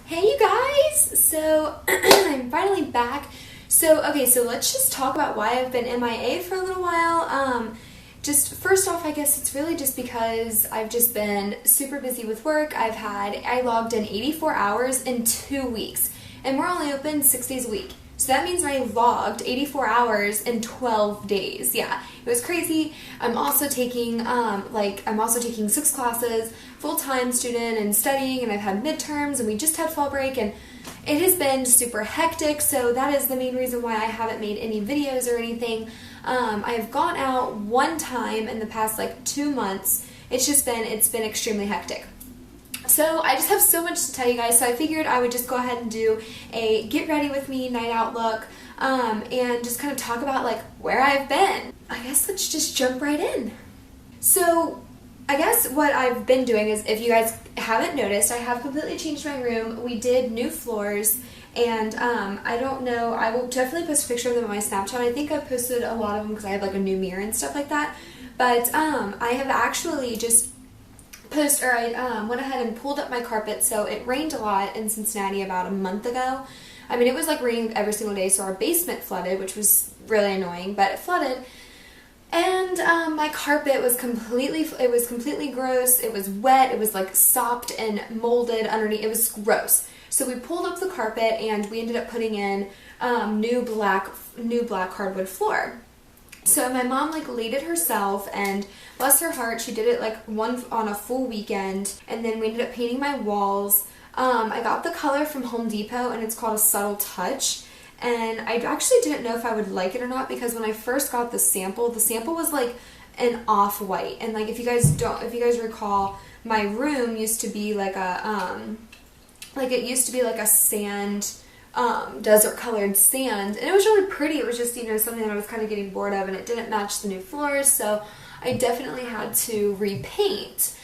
Hey you guys! So I'm finally back. So let's just talk about why I've been MIA for a little while. Just first off, I guess it's really just because I've just been super busy with work. I logged in 84 hours in 2 weeks, and we're only open 6 days a week. So that means I logged 84 hours in 12 days. Yeah, it was crazy. I'm also taking 6 classes, full-time student and studying, and I've had midterms, and we just had fall break, and it has been super hectic. So that is the main reason why I haven't made any videos or anything. I have gone out one time in the past 2 months. It's been extremely hectic. So I just have so much to tell you guys, so I figured I would just go ahead and do a get ready with me night out look, and just kind of talk about where I've been. I guess let's just jump right in. So I guess what I've been doing is, if you guys haven't noticed, I have completely changed my room. We did new floors, and I don't know, I will definitely post a picture of them on my Snapchat. I think I posted a lot of them because I have a new mirror and stuff like that, but I have actually just I went ahead and pulled up my carpet. So it rained a lot in Cincinnati about a month ago. I mean, it was raining every single day, so our basement flooded, which was really annoying, but it flooded. And my carpet was completely gross. It was wet. It was sopped and molded underneath. It was gross. So we pulled up the carpet and we ended up putting in new black hardwood floor. So my mom laid it herself, and bless her heart, she did it on a full weekend, and then we ended up painting my walls. I got the color from Home Depot, and it's called a Subtle Touch, and I actually didn't know if I would like it or not, because when I first got the sample was an off-white, and if you guys recall, my room used to be a sand, desert colored sand, and it was really pretty. It was just something that I was kind of getting bored of, and it didn't match the new floors, so I definitely had to repaint.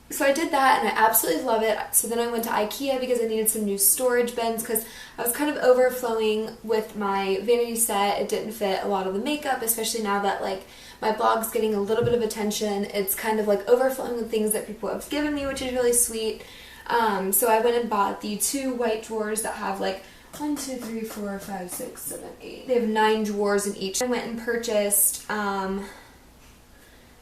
So I did that, and I absolutely love it. So then I went to IKEA because I needed some new storage bins, because I was kind of overflowing with my vanity set. It didn't fit a lot of the makeup, especially now that my blog's getting a little bit of attention. It's kind of overflowing with things that people have given me, which is really sweet. So I went and bought the 2 white drawers that have 1, 2, 3, 4, 5, 6, 7, 8. They have 9 drawers in each. I went and purchased,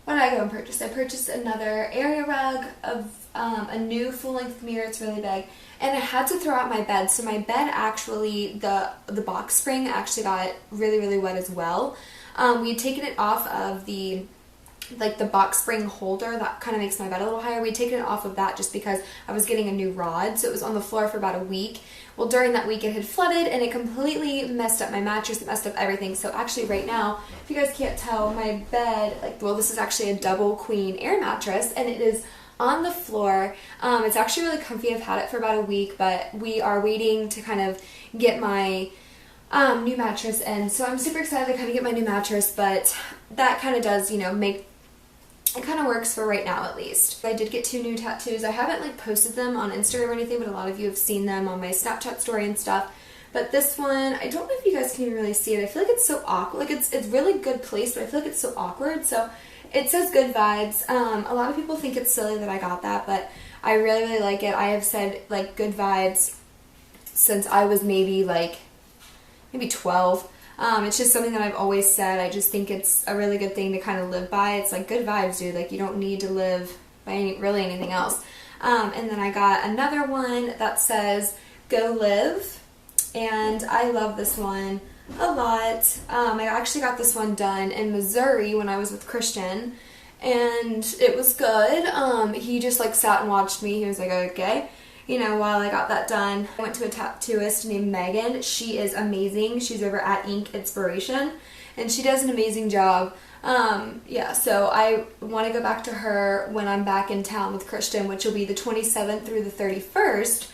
what did I go and purchase? I purchased another area rug, of a new full-length mirror. It's really big. And I had to throw out my bed. So my bed actually, the box spring actually got really, really wet as well. We had taken it off of the box spring holder that kind of makes my bed a little higher. We'd taken it off of that just because I was getting a new rod, so it was on the floor for about a week. Well, during that week it had flooded, and it completely messed up my mattress. It messed up everything. So actually right now, if you guys can't tell, my bed, this is actually a double queen air mattress, and it is on the floor. It's actually really comfy. I've had it for about a week, but we are waiting to kind of get my new mattress in. So I'm super excited to kind of get my new mattress, but that kind of does, it kind of works for right now, at least. I did get 2 new tattoos. I haven't posted them on Instagram or anything, but a lot of you have seen them on my Snapchat story and stuff. But this one, I don't know if you guys can even really see it. I feel like it's so awkward. It's really good place, but I feel like it's so awkward. So it says good vibes. A lot of people think it's silly that I got that, but I really, really like it. I have said good vibes since I was maybe 12. It's just something that I've always said. I just think it's a really good thing to kind of live by. It's good vibes, dude. You don't need to live by really anything else. And then I got another one that says go live, and I love this one a lot. I actually got this one done in Missouri when I was with Christian, and it was good. He just sat and watched me. He was okay, while I got that done. I went to a tattooist named Megan. She is amazing. She's over at Ink Inspiration, and she does an amazing job. Yeah, so I want to go back to her when I'm back in town with Christian, which will be the 27th through the 31st,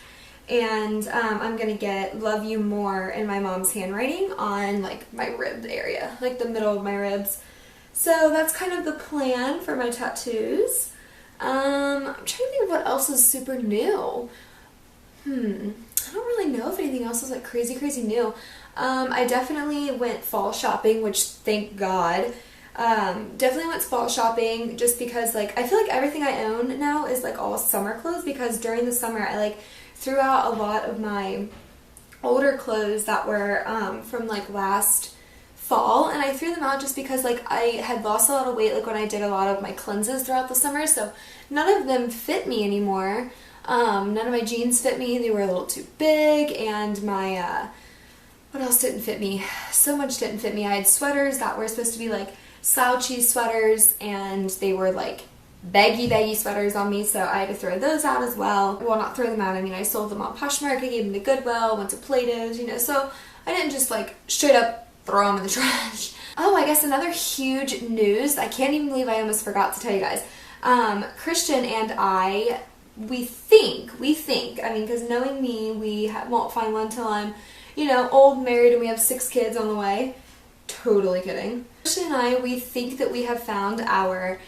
and I'm going to get Love You More in my mom's handwriting on my rib area, the middle of my ribs. So that's kind of the plan for my tattoos. I'm trying to think of what else is super new. I don't really know if anything else is crazy new. I definitely went fall shopping, which thank God. Definitely went fall shopping just because I feel everything I own now is all summer clothes, because during the summer I threw out a lot of my older clothes that were from like last fall, and I threw them out just because like I had lost a lot of weight like when I did a lot of my cleanses throughout the summer, so none of them fit me anymore. None of my jeans fit me. They were a little too big, and my what else didn't fit me? So much didn't fit me. I had sweaters that were supposed to be like slouchy sweaters, and they were like baggy sweaters on me, so I had to throw those out as well. Well, not throw them out, I mean I sold them on Poshmark, I gave them to Goodwill, went to Plato's, you know, so I didn't just like straight up throw them in the trash. Oh, I guess another huge news, I can't even believe I almost forgot to tell you guys. Christian and I, we think, I mean, because knowing me, we won't find one till I'm, you know, old, married, and we have 6 kids on the way. Totally kidding. Christian and I, we think that we have found our,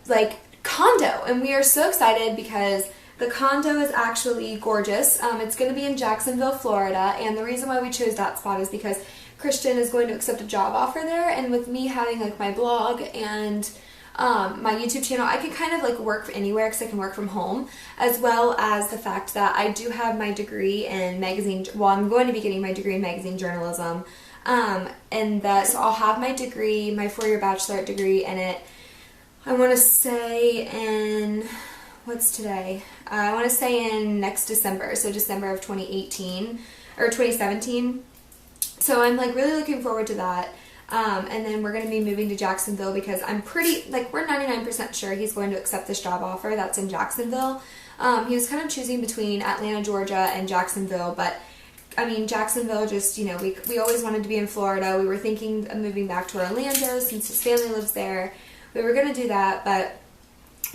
like, condo, and we are so excited because the condo is actually gorgeous. It's going to be in Jacksonville, Florida, and the reason why we chose that spot is because Christian is going to accept a job offer there, and with me having like my blog and my YouTube channel, I can kind of like work anywhere because I can work from home, as well as the fact that I do have my degree in magazine, well, I'm going to be getting my degree in magazine journalism, and that, so I'll have my degree, my 4-year bachelorette degree in it. I want to say in, what's today? I want to say in next December, so December of 2018, or 2017. So I'm like really looking forward to that. And then we're going to be moving to Jacksonville because I'm pretty, like we're 99% sure he's going to accept this job offer that's in Jacksonville. He was kind of choosing between Atlanta, Georgia and Jacksonville, but I mean, Jacksonville just, you know, we always wanted to be in Florida. We were thinking of moving back to Orlando since his family lives there. We were going to do that, but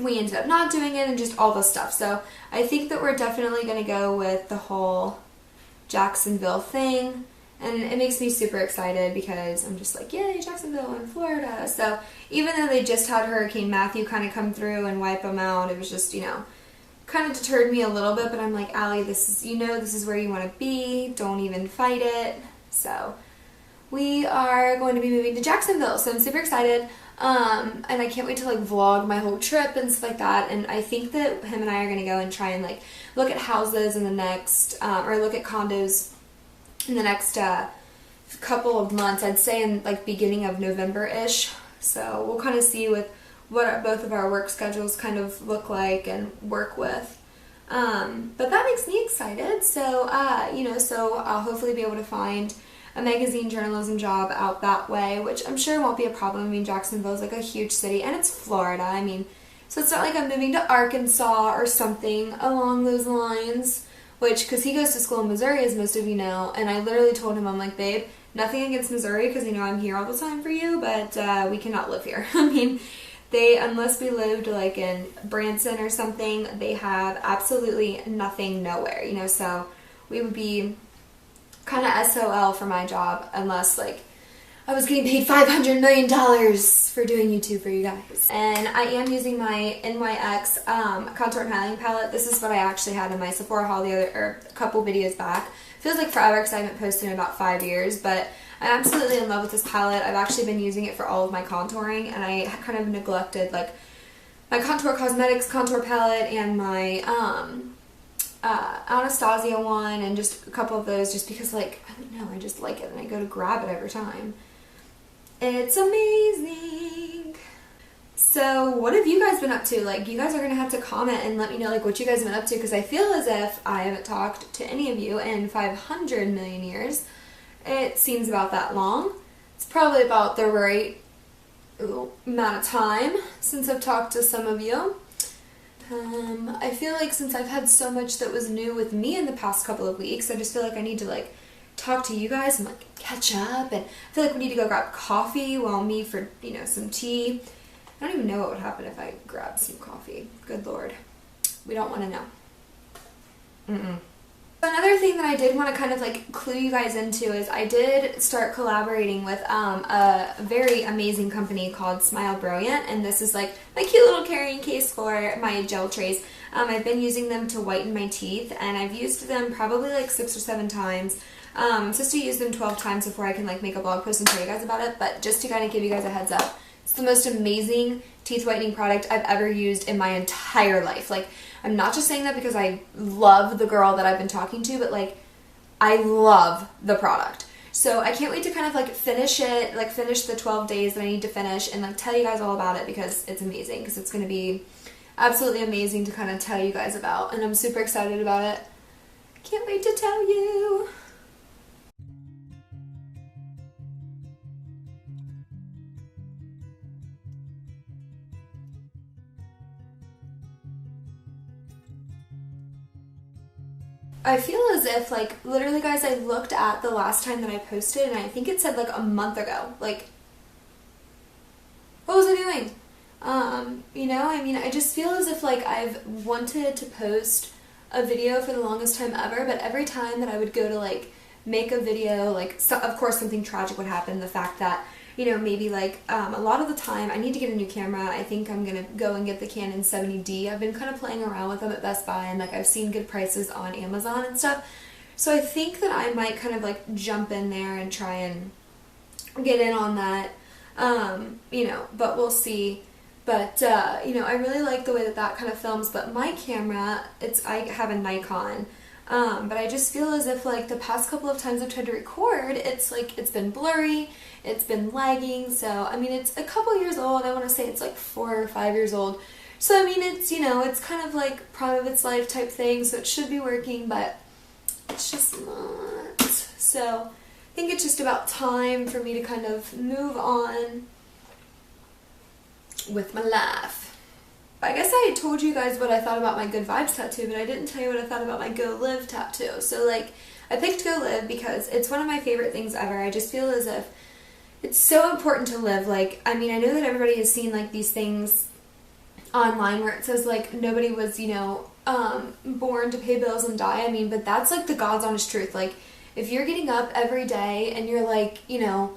we ended up not doing it and just all this stuff. So I think that we're definitely going to go with the whole Jacksonville thing. And it makes me super excited because I'm just like, yay, Jacksonville in Florida. So even though they just had Hurricane Matthew kind of come through and wipe them out, it was just, you know, kind of deterred me a little bit. But I'm like, Allie, this is, you know, this is where you want to be. Don't even fight it. So we are going to be moving to Jacksonville. So I'm super excited. And I can't wait to like vlog my whole trip and stuff like that. And I think that him and I are going to go and try and like look at houses in the next, or look at condos in the next couple of months. I'd say in like beginning of November-ish. So we'll kind of see with what both of our work schedules kind of look like and work with. But that makes me excited. So, you know, so I'll hopefully be able to find a magazine journalism job out that way, which I'm sure won't be a problem. I mean, Jacksonville is like a huge city, and it's Florida. I mean, so it's not like I'm moving to Arkansas or something along those lines, which, because he goes to school in Missouri, as most of you know, and I literally told him, I'm like, babe, nothing against Missouri, because, you know, I'm here all the time for you, but we cannot live here. I mean, they, unless we lived like in Branson or something, they have absolutely nothing nowhere, you know, so we would be kind of SOL for my job unless like I was getting paid $500 million for doing YouTube for you guys. And I am using my NYX contour and highlighting palette. This is what I actually had in my Sephora haul the other, or a couple videos back. Feels like forever because I haven't posted in about 5 years, but I'm absolutely in love with this palette. I've actually been using it for all of my contouring, and I kind of neglected like my Contour Cosmetics contour palette and my Anastasia one, and just a couple of those, just because like, I don't know, I just like it and I go to grab it every time. It's amazing. So what have you guys been up to? Like, you guys are going to have to comment and let me know like what you guys have been up to, because I feel as if I haven't talked to any of you in 500 million years. It seems about that long. It's probably about the right amount of time since I've talked to some of you. I feel like since I've had so much that was new with me in the past couple of weeks, I just feel like I need to like talk to you guys and like catch up, and I feel like we need to go grab coffee while me for, you know, some tea. I don't even know what would happen if I grabbed some coffee. Good Lord. We don't want to know. Another thing that I did want to kind of like clue you guys into is I did start collaborating with a very amazing company called Smile Brilliant, and this is like my cute little carrying case for my gel trays. I've been using them to whiten my teeth, and I've used them probably like 6 or 7 times. I'm supposed to use them 12 times before I can like make a blog post and tell you guys about it, but just to kind of give you guys a heads up. It's the most amazing teeth whitening product I've ever used in my entire life. Like, I'm not just saying that because I love the girl that I've been talking to, but like, I love the product. So I can't wait to kind of like finish it, like finish the 12 days that I need to finish and like tell you guys all about it because it's amazing, because it's going to be absolutely amazing to kind of tell you guys about, and I'm super excited about it. Can't wait to tell you. I feel as if, like, literally, guys, I looked at the last time that I posted, and I think it said, like, a month ago. Like, what was I doing? You know, I mean, I just feel as if, like, I've wanted to post a video for the longest time ever, but every time that I would go to, like, make a video, like, so, of course, something tragic would happen. The fact that, you know, maybe, like, a lot of the time, I need to get a new camera. I think I'm gonna go and get the Canon 70D. I've been kind of playing around with them at Best Buy, and, like, I've seen good prices on Amazon and stuff. So I think that I might kind of, like, jump in there and try and get in on that, you know, but we'll see. But, you know, I really like the way that that kind of films, but my camera, I have a Nikon, but I just feel as if, like, the past couple of times I've tried to record, it's, like, it's been blurry, it's been lagging, so, I mean, it's a couple years old. I want to say it's, like, 4 or 5 years old, so, I mean, it's, you know, it's kind of, like, prime of its life type thing, so it should be working, but it's just not. So, I think it's just about time for me to kind of move on with my life. I guess I had told you guys what I thought about my Good Vibes tattoo, but I didn't tell you what I thought about my Go Live tattoo. So, like, I picked Go Live because it's one of my favorite things ever. I just feel as if it's so important to live. Like, I mean, I know that everybody has seen, like, these things online where it says, like, nobody was, you know, born to pay bills and die. I mean, but that's, like, the God's honest truth. Like, if you're getting up every day and you're, like, you know,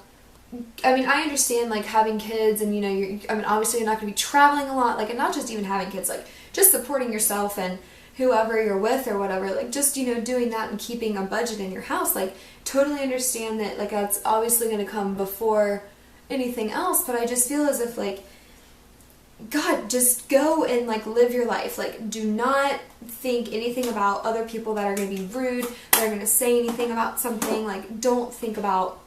I mean, I understand, like, having kids and, you know, I mean, obviously you're not going to be traveling a lot, like, and not just even having kids, like, just supporting yourself and whoever you're with or whatever, like, just, you know, doing that and keeping a budget in your house, like, totally understand that, like, that's obviously going to come before anything else, but I just feel as if, like, God, just go and, like, live your life. Like, do not think anything about other people that are going to be rude, that are going to say anything about something, like, don't think about,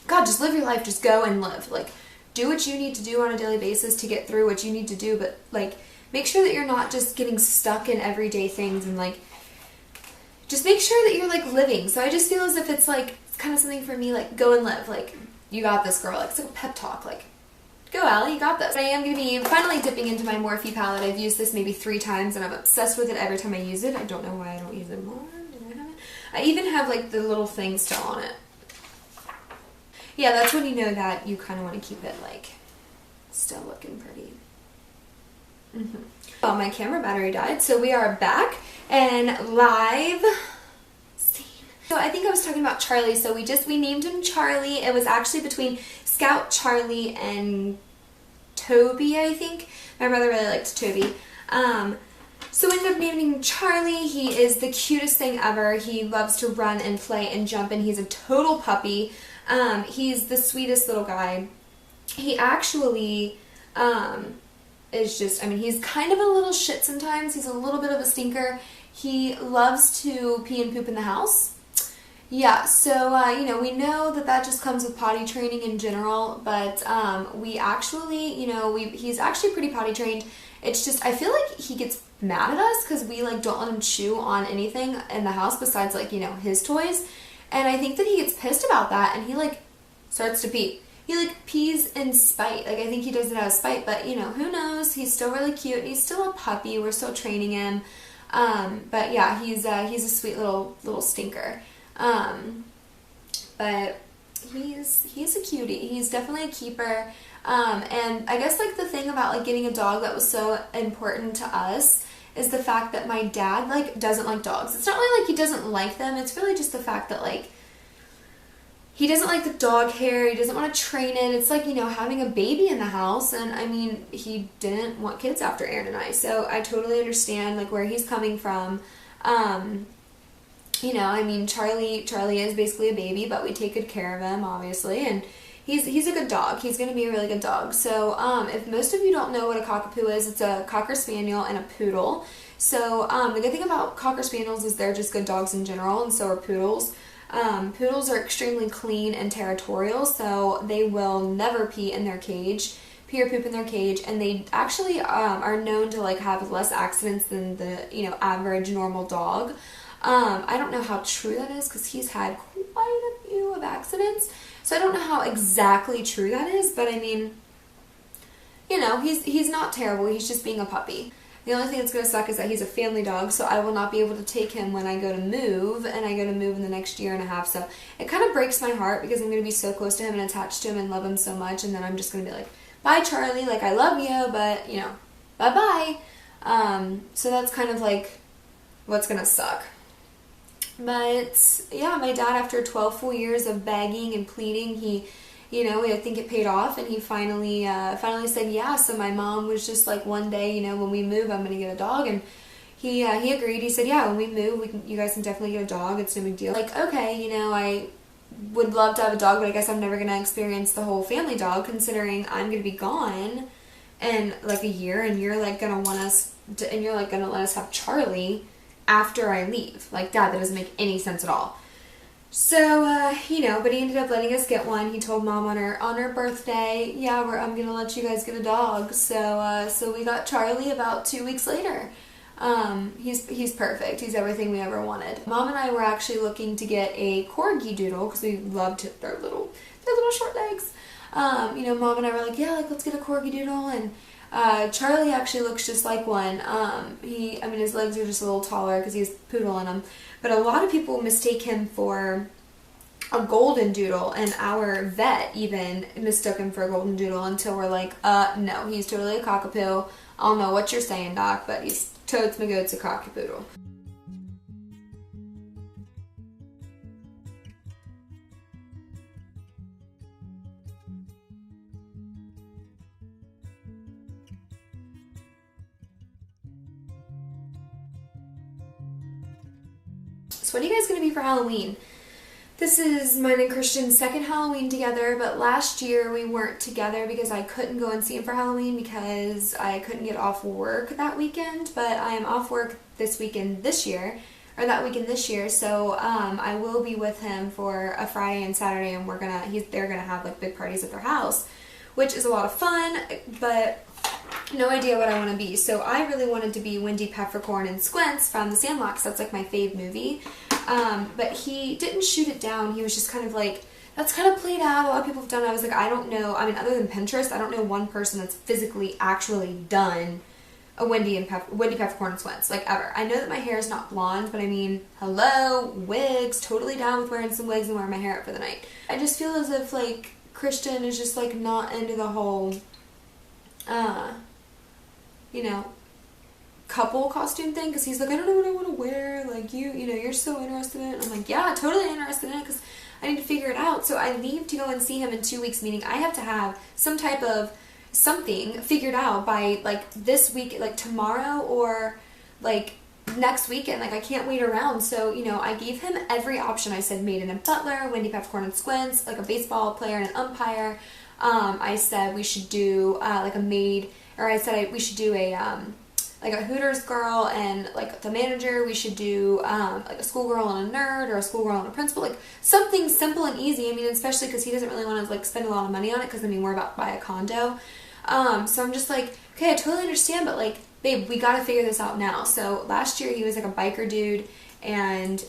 God, just live your life, just go and live. Like, do what you need to do on a daily basis to get through what you need to do, but, like, make sure that you're not just getting stuck in everyday things, and, like, just make sure that you're, like, living. So I just feel as if it's, like, it's kind of something for me, like, go and live. Like, you got this, girl. Like, it's like a pep talk. Like, go, Allie, you got this. I am going to be finally dipping into my Morphe palette. I've used this maybe 3 times, and I'm obsessed with it every time I use it. I don't know why I don't use it more. I even have, like, the little thing still on it. Yeah, that's when you know that you kind of want to keep it, like, still looking pretty. Well, my camera battery died, so we are back and live. So I think I was talking about Charlie, so we named him Charlie. It was actually between Scout, Charlie, and Toby, I think. My brother really liked Toby. So we ended up naming him Charlie. He is the cutest thing ever. He loves to run and play and jump, and he's a total puppy. He's the sweetest little guy. He actually is just, I mean, he's kind of a little shit sometimes. He's a little bit of a stinker. He loves to pee and poop in the house. Yeah, so, you know, we know that that just comes with potty training in general, but we actually, you know, he's actually pretty potty trained. It's just, I feel like he gets mad at us because we, like, don't let him chew on anything in the house besides, like, you know, his toys. And I think that he gets pissed about that, and he, like, starts to pee. He, like, pees in spite. Like, I think he does it out of spite, but, you know, who knows? He's still really cute, and he's still a puppy. We're still training him. But, yeah, he's a sweet little stinker. But he's a cutie. He's definitely a keeper. And I guess, like, the thing about, like, getting a dog that was so important to us is the fact that my dad, like, doesn't like dogs. It's not really like he doesn't like them. It's really just the fact that, like, he doesn't like the dog hair. He doesn't want to train it. It's like, you know, having a baby in the house. And, I mean, he didn't want kids after Aaron and I. So I totally understand, like, where he's coming from. You know, I mean, Charlie is basically a baby, but we take good care of him, obviously. And He's a good dog. He's going to be a really good dog. So if most of you don't know what a cockapoo is, it's a Cocker Spaniel and a Poodle. So the good thing about Cocker Spaniels is they're just good dogs in general, and so are Poodles. Poodles are extremely clean and territorial, so they will never pee in their cage, pee or poop in their cage, and they actually are known to like have less accidents than the average normal dog. I don't know how true that is because he's had quite a few of accidents. So I don't know how exactly true that is, but I mean, he's not terrible. He's just being a puppy. The only thing that's going to suck is that he's a family dog, so I will not be able to take him when I go to move, and I go to move in the next year and a half. So it kind of breaks my heart because I'm going to be so close to him and attached to him and love him so much, and then I'm just going to be like, bye, Charlie, like, I love you, but, bye-bye. So that's kind of like what's going to suck. But yeah, my dad, after 12 full years of begging and pleading, he, I think it paid off, and he finally said yeah. So my mom was just like, one day, when we move, I'm gonna get a dog, and he agreed. He said, yeah, when we move, you guys can definitely get a dog. It's no big deal. Like, okay, I would love to have a dog, but I guess I'm never gonna experience the whole family dog, considering I'm gonna be gone in like a year, and you're like gonna want us to, and you're like gonna let us have Charlie after I leave. Like, Dad, that doesn't make any sense at all. So, but he ended up letting us get one. He told Mom on her birthday, yeah, I'm gonna let you guys get a dog. So we got Charlie about 2 weeks later. He's perfect. He's everything we ever wanted. Mom and I were actually looking to get a corgi doodle because we loved their little short legs. Mom and I were like, yeah, like, let's get a corgi doodle, and Charlie actually looks just like one. His legs are just a little taller because he has poodle in them. But a lot of people mistake him for a golden doodle, and our vet even mistook him for a golden doodle until we're like, no, he's totally a cockapoo. I don't know what you're saying, Doc, but he's totes my goats a cockapoodle. So what are you guys going to be for Halloween? This is mine and Christian's second Halloween together, but last year we weren't together because I couldn't go and see him for Halloween because I couldn't get off work that weekend, but I am off work that weekend this year, so I will be with him for a Friday and Saturday, and they're gonna have like big parties at their house, which is a lot of fun, but no idea what I want to be. So I really wanted to be Wendy Peppercorn and Squints from The Sandlot, 'cause that's like my fave movie. But he didn't shoot it down. He was just kind of like, that's kind of played out. A lot of people have done it. I was like, I don't know. I mean, other than Pinterest, I don't know one person that's physically actually done a Wendy Peppercorn and Squints, like, ever. I know that my hair is not blonde, but I mean, hello, wigs, totally down with wearing some wigs and wearing my hair up for the night. I just feel as if like Christian is just like not into the whole couple costume thing, because he's like, I don't know what I want to wear, like, you're so interested in it. I'm like, yeah, totally interested in it, because I need to figure it out. So I leave to go and see him in 2 weeks, meaning I have to have some type of something figured out by like this week, like tomorrow or like next weekend. Like, I can't wait around. So I gave him every option. I said maiden and butler, Wendy Peppercorn and Squints, like a baseball player and an umpire. I said we should do like a maid, or I said we should do a like a Hooters girl and like the manager. We should do like a schoolgirl and a nerd, or a schoolgirl and a principal, like something simple and easy. I mean, especially because he doesn't really want to like spend a lot of money on it, because I mean, we're about to buy a condo. So I'm just like, okay, I totally understand, but like, babe, we got to figure this out now. So last year he was like a biker dude and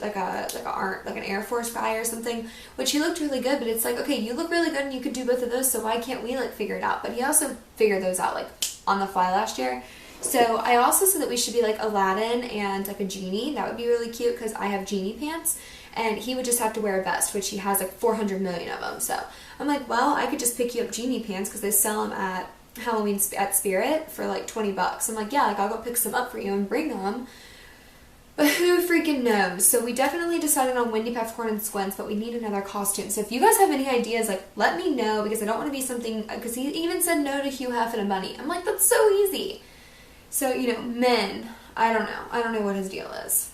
like an Air Force guy or something, which he looked really good. But it's like, okay, you look really good and you could do both of those, so why can't we like figure it out? But he also figured those out like on the fly last year. So I also said that we should be like Aladdin and like a genie. That would be really cute, because I have genie pants, and he would just have to wear a vest, which he has like 400 million of them. So I'm like, well, I could just pick you up genie pants, because they sell them at Halloween at Spirit for like $20. I'm like, yeah, like, I'll go pick some up for you and bring them. But who freaking knows? So we definitely decided on Wendy Peppercorn and Squints, but we need another costume. So if you guys have any ideas, like, let me know, because I don't want to be something, because he even said no to Hugh Hef and a bunny. I'm like, that's so easy. So, men, I don't know. I don't know what his deal is.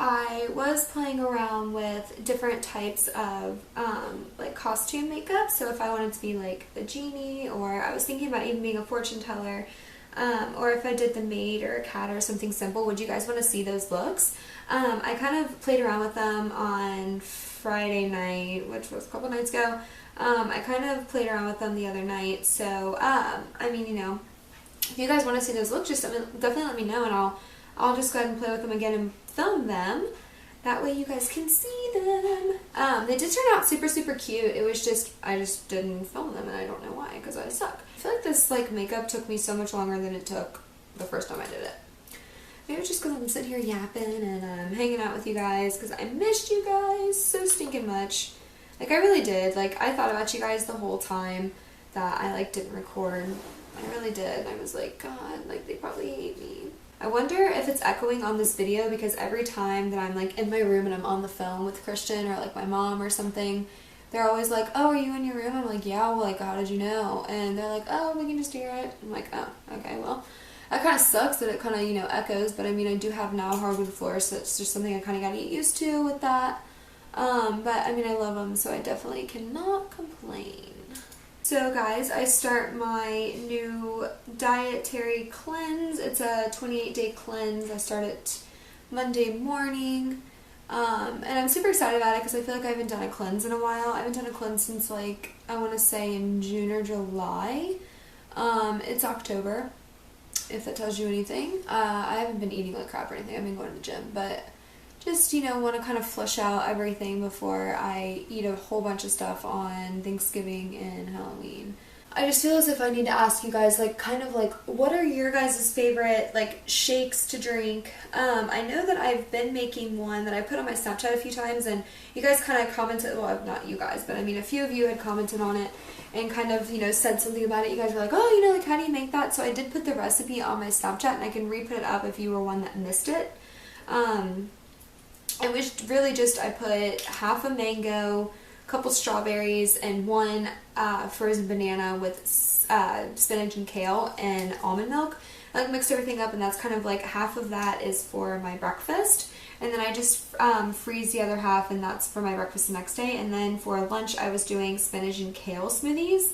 I was playing around with different types of like costume makeup. So if I wanted to be like a genie, or I was thinking about even being a fortune teller, or if I did the maid or a cat or something simple. Would you guys want to see those looks? I kind of played around with them on Friday night, which was a couple nights ago. I kind of played around with them the other night. So I mean, you know, if you guys want to see those looks, just definitely let me know, and I'll just go ahead and play with them again and film them. That way you guys can see them. They did turn out super, super cute. It was just, I just didn't film them, and I don't know why, because I suck. I feel like this like makeup took me so much longer than it took the first time I did it. Maybe just because I'm sitting here yapping and hanging out with you guys, because I missed you guys so stinking much. Like, I really did. Like, I thought about you guys the whole time that I like didn't record. I really did. I was like, God, like, they probably hate me. I wonder if it's echoing on this video, because every time that I'm like in my room and I'm on the phone with Christian or like my mom or something, they're always like, oh, are you in your room? I'm like, yeah. Well, like, how did you know? And they're like, oh, we can just hear it. I'm like, oh, okay, well, that kind of sucks that it kind of, you know, echoes, but I mean, I do have now hardwood floors, so it's just something I kind of got to get used to with that. But I mean, I love them, so I definitely cannot complain. So guys, I start my new dietary cleanse. It's a 28-day cleanse. I start it Monday morning. And I'm super excited about it because I feel like I haven't done a cleanse in a while. I haven't done a cleanse since, like, I want to say in June or July. It's October, if that tells you anything. I haven't been eating like crap or anything. I've been going to the gym, but just, you know, want to kind of flush out everything before I eat a whole bunch of stuff on Thanksgiving and Halloween. I just feel as if I need to ask you guys, like, kind of like, what are your guys' favorite, like, shakes to drink? I know that I've been making one that I put on my Snapchat a few times, and you guys kind of commented, well, not you guys, but I mean, a few of you had commented on it and kind of, you know, said something about it. You guys were like, oh, you know, like, how do you make that? So I did put the recipe on my Snapchat, and I can re-put it up if you were one that missed it. It was really just, I put half a mango, a couple strawberries, and one frozen banana with spinach and kale and almond milk. I like mixed everything up, and that's kind of like half of that is for my breakfast. And then I just freeze the other half, and that's for my breakfast the next day. And then for lunch, I was doing spinach and kale smoothies.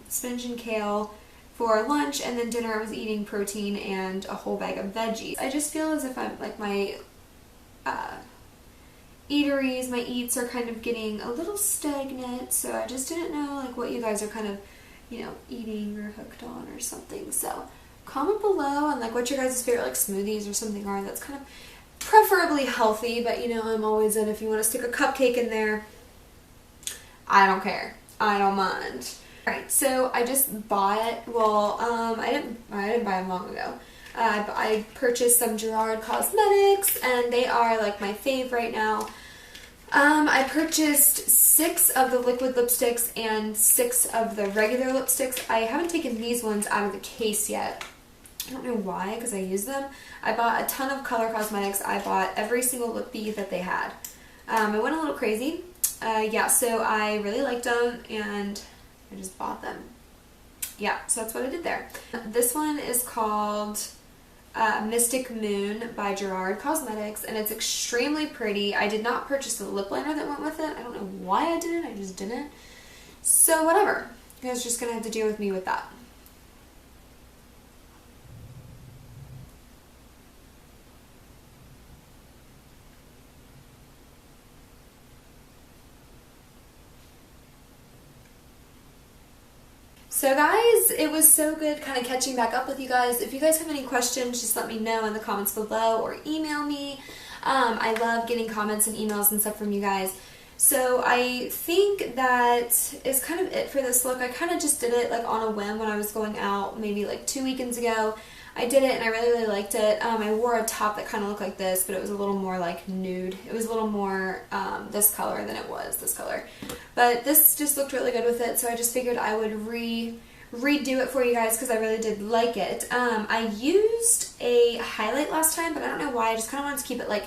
Spinach and kale for lunch, and then dinner I was eating protein and a whole bag of veggies. I just feel as if I'm like my eateries, my eats are kind of getting a little stagnant, so I just didn't know like what you guys are kind of, you know, eating or hooked on or something. So comment below on like what your guys' favorite like smoothies or something are that's kind of preferably healthy, but you know, I'm always in if you want to stick a cupcake in there, I don't care. I don't mind. Alright, so I just bought, well, I didn't buy them long ago. I purchased some Gerard Cosmetics, and they are like my fave right now. I purchased 6 of the liquid lipsticks and 6 of the regular lipsticks. I haven't taken these ones out of the case yet. I don't know why, because I use them. I bought a ton of color cosmetics. I bought every single lip bead that they had. I went a little crazy. Yeah, so I really liked them, and I just bought them. Yeah, so that's what I did there. This one is called Mystic Moon by Gerard Cosmetics, and it's extremely pretty. I did not purchase the lip liner that went with it. I don't know why I didn't. I just didn't. So whatever. You guys are just going to have to deal with me with that. So guys, it was so good kind of catching back up with you guys. If you guys have any questions, just let me know in the comments below or email me. I love getting comments and emails and stuff from you guys. So I think that is kind of it for this look. I kind of just did it like on a whim when I was going out maybe like 2 weekends ago. I did it and I really, really liked it. I wore a top that kind of looked like this, but it was a little more like nude. It was a little more this color than it was this color. But this just looked really good with it, so I just figured I would redo it for you guys because I really did like it. I used a highlight last time, but I don't know why. I just kind of wanted to keep it like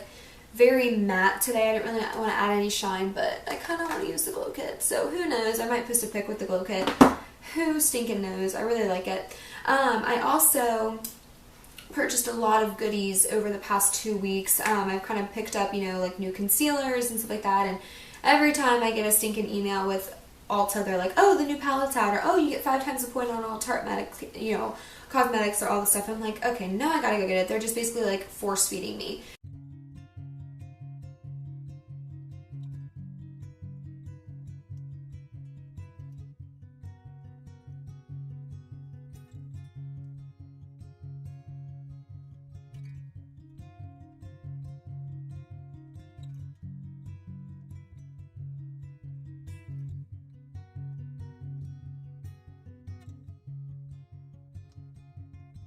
very matte today. I didn't really want to add any shine, but I kind of want to use the glow kit. So who knows? I might post a pic with the glow kit. Who stinking knows? I really like it. I also purchased a lot of goodies over the past 2 weeks. I've kind of picked up, you know, like new concealers and stuff like that, and every time I get a stinking email with Ulta, they're like, oh, the new palette's out, or oh, you get 5 times the point on all Tarte, you know, cosmetics or all this stuff. I'm like, okay, now I gotta go get it. They're just basically like force feeding me.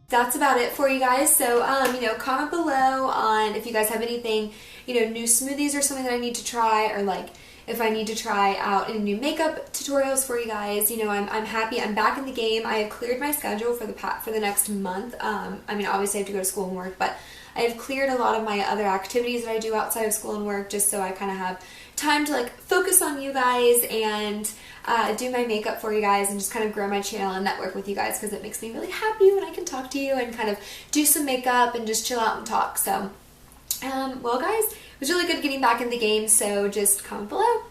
That's about it for you guys. So, you know, comment below on if you guys have anything, you know, new smoothies or something that I need to try, or like if I need to try out any new makeup tutorials for you guys. You know, I'm happy. I'm back in the game. I have cleared my schedule for the next month. I mean, obviously I have to go to school and work, but I have cleared a lot of my other activities that I do outside of school and work, just so I kind of have time to like focus on you guys and do my makeup for you guys and just kind of grow my channel and network with you guys, because it makes me really happy when I can talk to you and kind of do some makeup and just chill out and talk. So, well guys, it was really good getting back in the game, so just comment below.